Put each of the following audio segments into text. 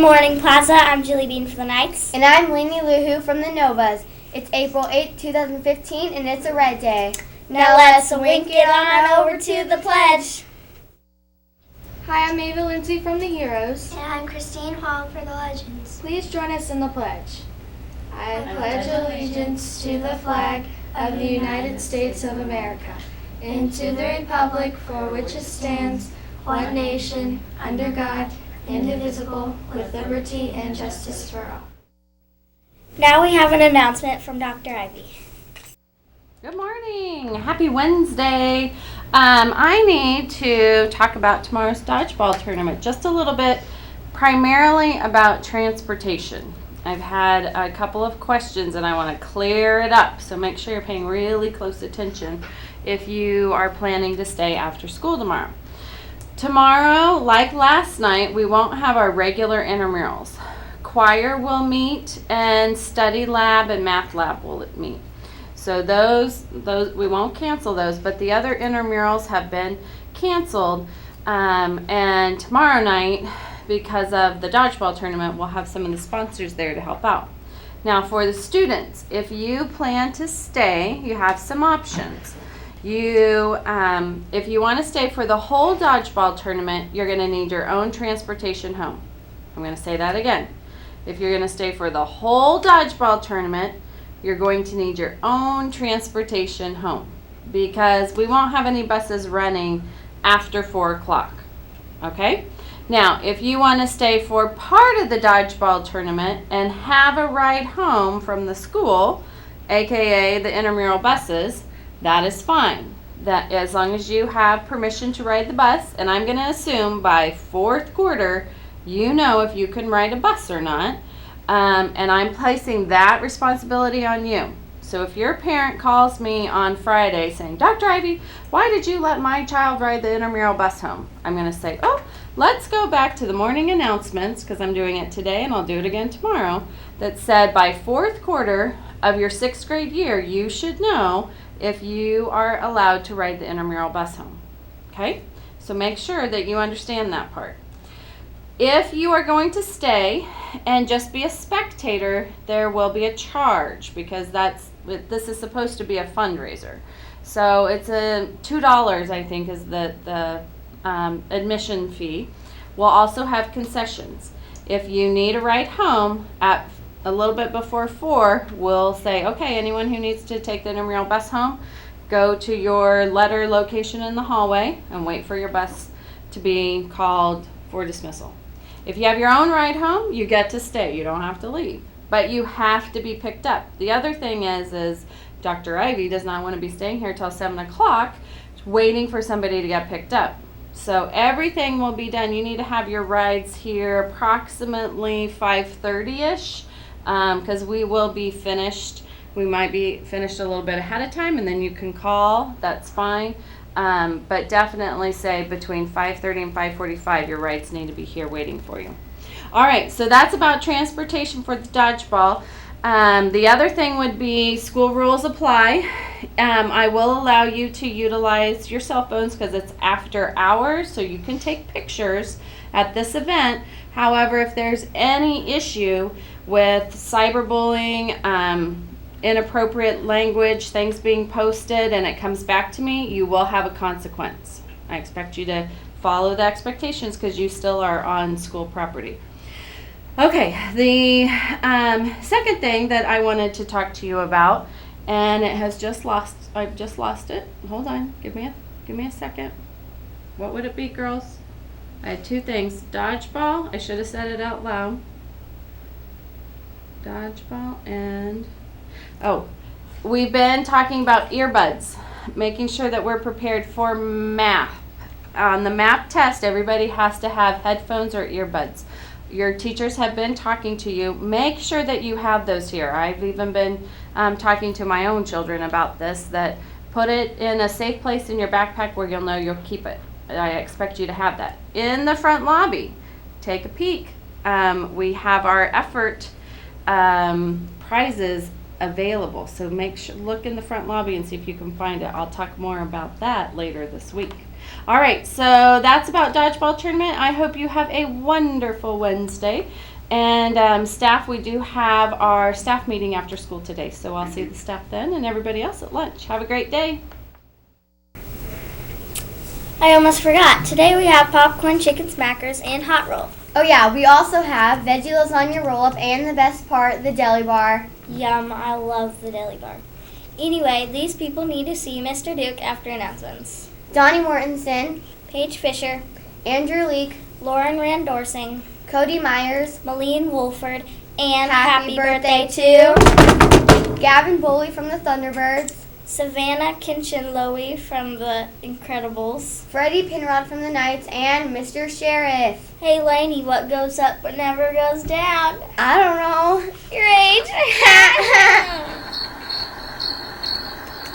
morning, Plaza. I'm Julie Bean from the Knights. And I'm Lainey Luhu from the Novas. It's April 8th, 2015, and it's a red day. Now let's wink it on over to the pledge. Hi, I'm Ava Lindsay from the Heroes. And I'm Christine Hall for the Legends. Please join us in the pledge. I pledge allegiance to the flag of the United States of America and to the republic for which it stands, one nation, under God, indivisible, with liberty and justice for all. Now we have an announcement from Dr. Ivy. Good morning. Happy Wednesday. I need to talk about tomorrow's Dodgeball tournament just a little bit, primarily about transportation. I've had a couple of questions and I want to clear it up, so make sure you're paying really close attention if you are planning to stay after school tomorrow. Tomorrow, like last night, we won't have our regular intramurals. Choir will meet and study lab and math lab will meet. So those we won't cancel those, but the other intramurals have been canceled. And tomorrow night, because of the Dodgeball tournament, we'll have some of the sponsors there to help out. Now for the students, if you plan to stay, you have some options. If you want to stay for the whole Dodgeball tournament, you're going to need your own transportation home. I'm going to say that again. If you're going to stay for the whole Dodgeball tournament, you're going to need your own transportation home because we won't have any buses running after 4 o'clock. Okay? Now, if you want to stay for part of the Dodgeball tournament and have a ride home from the school, aka the intramural buses, that is fine. That as long as you have permission to ride the bus, and I'm going to assume by fourth quarter, you know if you can ride a bus or not, and I'm placing that responsibility on you. So if your parent calls me on Friday saying, Dr. Ivy, why did you let my child ride the intramural bus home? I'm going to say, let's go back to the morning announcements, because I'm doing it today and I'll do it again tomorrow, that said by fourth quarter of your 6th grade year, you should know if you are allowed to ride the intramural bus home. Okay? So make sure that you understand that part. If you are going to stay and just be a spectator, there will be a charge because this is supposed to be a fundraiser. So it's $2, I think, is the admission fee. We'll also have concessions. If you need a ride home at a little bit before 4, we'll say, okay, anyone who needs to take the intramural bus home, go to your letter location in the hallway and wait for your bus to be called for dismissal. If you have your own ride home, you get to stay. You don't have to leave. But you have to be picked up. The other thing is Dr. Ivy does not want to be staying here till 7 o'clock waiting for somebody to get picked up. So everything will be done. You need to have your rides here approximately 5:30-ish because we will be finished. We might be finished a little bit ahead of time, and then you can call. That's fine. But definitely say between 5:30 and 5:45 your rides need to be here waiting for you. All right, so that's about transportation for the Dodgeball. The other thing would be school rules apply. I will allow you to utilize your cell phones because it's after hours, so you can take pictures at this event. However, if there's any issue with cyberbullying, inappropriate language, things being posted, and it comes back to me, you will have a consequence. I expect you to follow the expectations because you still are on school property. Okay, the second thing that I wanted to talk to you about, and it has I've just lost it. Hold on, give me a second. What would it be, girls? I had 2 things. Dodgeball, I should have said it out loud. Dodgeball and we've been talking about earbuds, making sure that we're prepared for math. On the MAP test, everybody has to have headphones or earbuds. Your teachers have been talking to you. Make sure that you have those here. I've even been talking to my own children about this, that put it in a safe place in your backpack where you'll know you'll keep it. I expect you to have that. In the front lobby, take a peek. We have our effort prizes available, so look in the front lobby and see if you can find it. I'll talk more about that later this week. All right, so that's about Dodgeball tournament. I hope you have a wonderful Wednesday, And staff, we do have our staff meeting after school today, so I'll see the staff then and everybody else at lunch. Have a great day. I almost forgot. Today we have popcorn, chicken smackers, and hot roll. Oh yeah, we also have veggie lasagna roll-up and the best part, the deli bar. Yum, I love the deli bar. Anyway, these people need to see Mr. Duke after announcements. Donnie Mortensen, Paige Fisher, Andrew Leek, Lauren Randorsing, Cody Myers, Malene Wolford, and happy birthday to Gavin Boley from the Thunderbirds, Savannah Kinchin-Lowy from the Incredibles. Freddie Penrod from the Knights, and Mr. Sheriff. Hey Lainey, what goes up but never goes down? I don't know. Your age.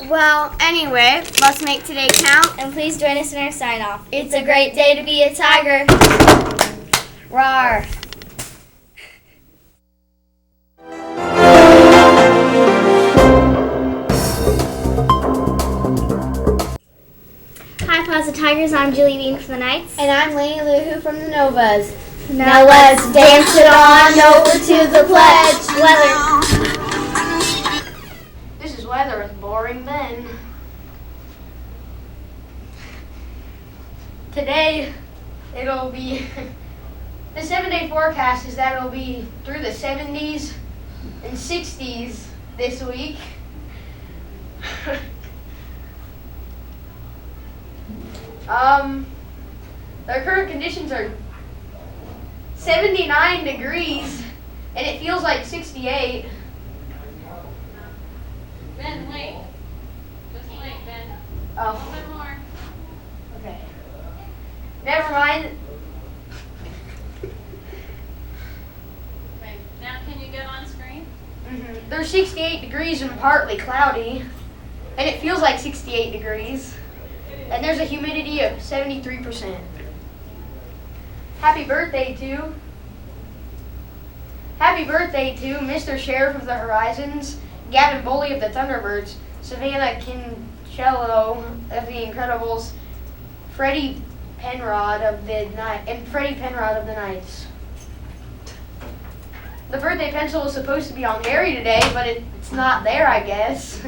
Well, anyway, let's make today count. And please join us in our sign-off. It's a great day to be a tiger. Rawr. Hi Plaza Tigers, I'm Julie Bean from the Knights. And I'm Lainey Luhu from the Novas. Now let's dance it on over to the pledge. Weather. This is weather with Boring Ben. Today, it'll be, the 7-day forecast is that it'll be through the 70s and 60s this week. The current conditions are 79 degrees and it feels like 68. Ben, wait. Just wait, Ben. Oh. A little bit more. Okay. Never mind. Okay. Now can you get on screen? There's 68 degrees and partly cloudy, and it feels like 68 degrees. And there's a humidity of 73%. Happy birthday to Mr. Sheriff of the Horizons, Gavin Boley of the Thunderbirds, Savannah Kinchello of the Incredibles, Freddie Penrod of the Knights. The birthday pencil was supposed to be on Harry today, but it's not there, I guess.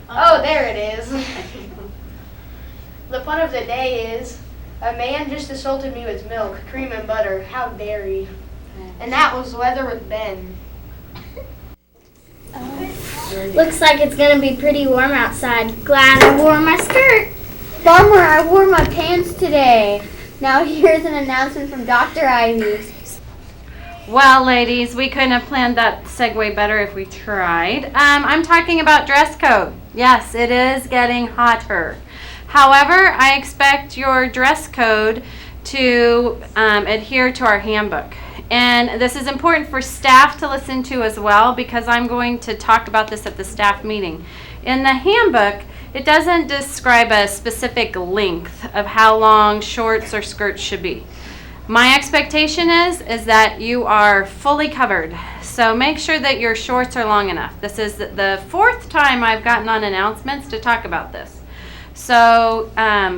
Oh, there it is. The pun of the day is, a man just assaulted me with milk, cream, and butter. How dare he? And that was Weather with Ben. Looks like it's going to be pretty warm outside. Glad I wore my skirt. Bummer, I wore my pants today. Now here's an announcement from Dr. Ivy. Well, ladies, we couldn't have planned that segue better if we tried. I'm talking about dress code. Yes, it is getting hotter. However, I expect your dress code to adhere to our handbook. And this is important for staff to listen to as well, because I'm going to talk about this at the staff meeting. In the handbook, it doesn't describe a specific length of how long shorts or skirts should be. My expectation is that you are fully covered. So make sure that your shorts are long enough. This is the 4th time I've gotten on announcements to talk about this. So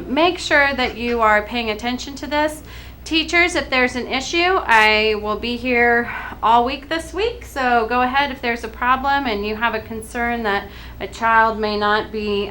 make sure that you are paying attention to this. Teachers, if there's an issue, I will be here all week this week. So go ahead if there's a problem and you have a concern that a child may not be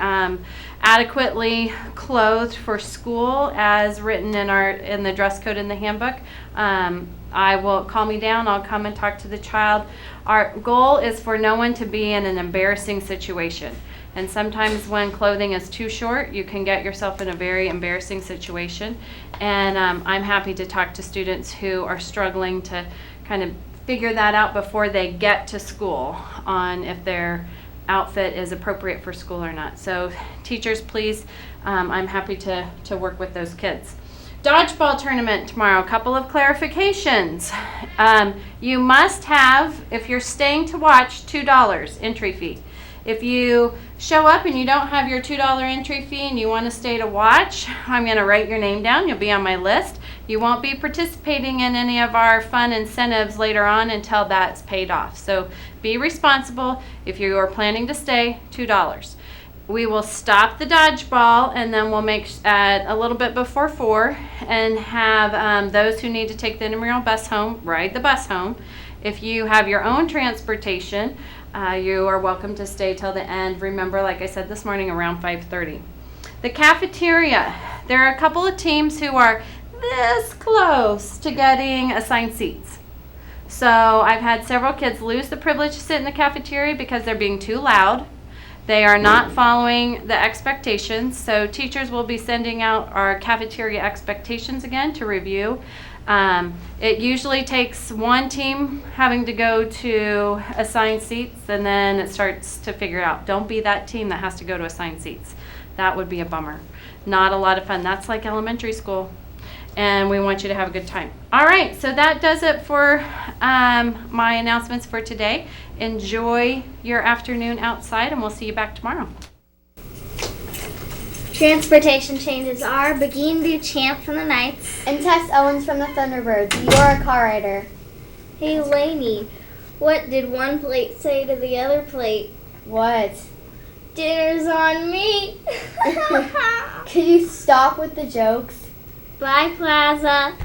adequately clothed for school as written in the dress code in the handbook. I will call me down. I'll come and talk to the child. Our goal is for no one to be in an embarrassing situation. And sometimes when clothing is too short, you can get yourself in a very embarrassing situation. And I'm happy to talk to students who are struggling to kind of figure that out before they get to school on if their outfit is appropriate for school or not. So teachers, please, I'm happy to work with those kids. Dodgeball tournament tomorrow, a couple of clarifications. You must have, if you're staying to watch, $2 entry fee. If you show up and you don't have your $2 entry fee and you want to stay to watch, I'm going to write your name down. You'll be on my list. You won't be participating in any of our fun incentives later on until that's paid off. So be responsible. If you are planning to stay, $2. we will stop the dodgeball, and then we'll make at a little bit before 4 and have those who need to take the intramural bus home ride the bus home. If you have your own transportation, you are welcome to stay till the end. Remember, like I said this morning, around 5:30. The cafeteria. There are a couple of teams who are this close to getting assigned seats. So I've had several kids lose the privilege to sit in the cafeteria because they're being too loud. They are not following the expectations. So teachers will be sending out our cafeteria expectations again to review. It usually takes one team having to go to assigned seats, and then it starts to figure out. Don't be that team that has to go to assigned seats. That would be a bummer. Not a lot of fun. That's like elementary school. And we want you to have a good time. All right, so that does it for my announcements for today. Enjoy your afternoon outside, and we'll see you back tomorrow. Transportation changes are Begin Duchamp from the Knights. And Tess Owens from the Thunderbirds. You're a car rider. Hey, Lainey, what did one plate say to the other plate? What? Dinner's on me. Could you stop with the jokes? Bye, Plaza.